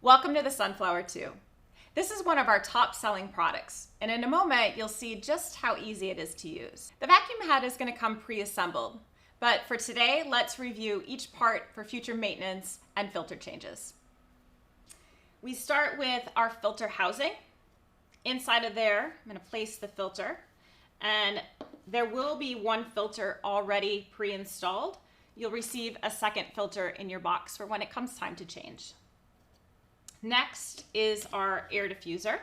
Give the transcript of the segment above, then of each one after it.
Welcome to the Sunflower 2. This is one of our top selling products, and in a moment you'll see just how easy it is to use. The vacuum head is going to come pre-assembled, but for today let's review each part for future maintenance and filter changes. We start with our filter housing. Inside of there, I'm going to place the filter, and there will be one filter already pre-installed. You'll receive a second filter in your box for when it comes time to change. Next is our air diffuser,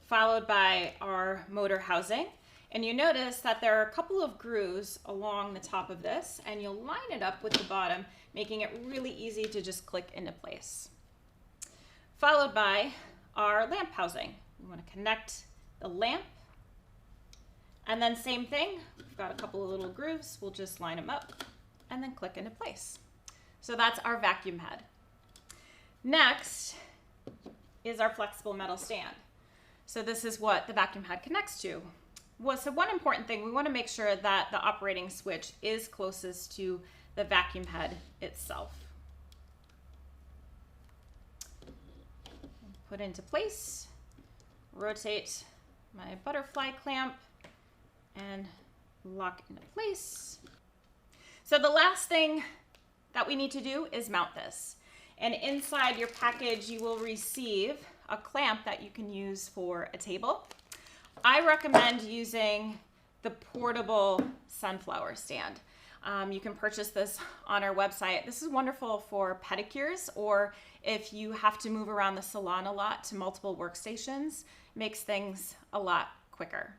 followed by our motor housing. And you notice that there are a couple of grooves along the top of this, and you'll line it up with the bottom, making it really easy to just click into place. Followed by our lamp housing. We want to connect the lamp, and then same thing, we've got a couple of little grooves, we'll just line them up and then click into place. So that's our vacuum head. Next is our flexible metal stand. So this is what the vacuum head connects to. So one important thing, we want to make sure that the operating switch is closest to the vacuum head itself. Put into place, rotate my butterfly clamp, and lock into place. So the last thing that we need to do is mount this. And inside your package, you will receive a clamp that you can use for a table. I recommend using the portable sunflower stand. You can purchase this on our website. This is wonderful for pedicures, or if you have to move around the salon a lot to multiple workstations, makes things a lot quicker.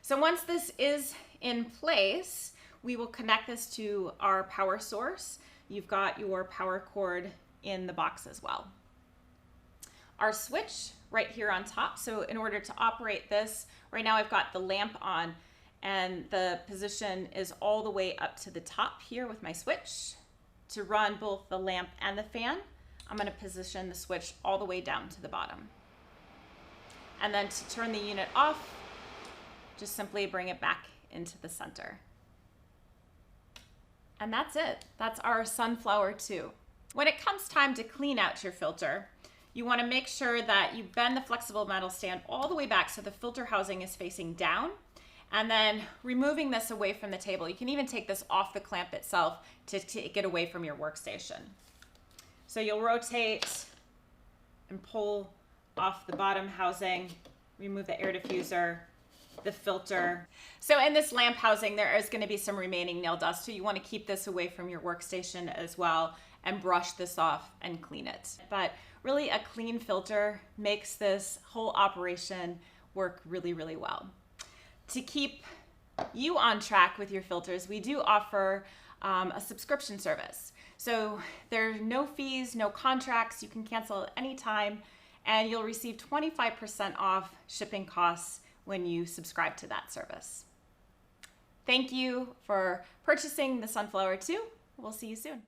So once this is in place, we will connect this to our power source. You've got your power cord in the box as well. Our switch right here on top. So in order to operate this, right now I've got the lamp on, and the position is all the way up to the top here with my switch. To run both the lamp and the fan, I'm going to position the switch all the way down to the bottom. And then to turn the unit off, just simply bring it back into the center. And that's it. That's our Sunflower 2. When it comes time to clean out your filter, you want to make sure that you bend the flexible metal stand all the way back so the filter housing is facing down, and then removing this away from the table. You can even take this off the clamp itself to take it away from your workstation. So you'll rotate and pull off the bottom housing, remove the air diffuser, the filter. So in this lamp housing, there is going to be some remaining nail dust, so you want to keep this away from your workstation as well and brush this off and clean it. But really, a clean filter makes this whole operation work really, really well. To keep you on track with your filters, we do offer a subscription service. So there are no fees, no contracts. You can cancel at any time, and you'll receive 25% off shipping costs when you subscribe to that service. Thank you for purchasing the Sunflower 2. We'll see you soon.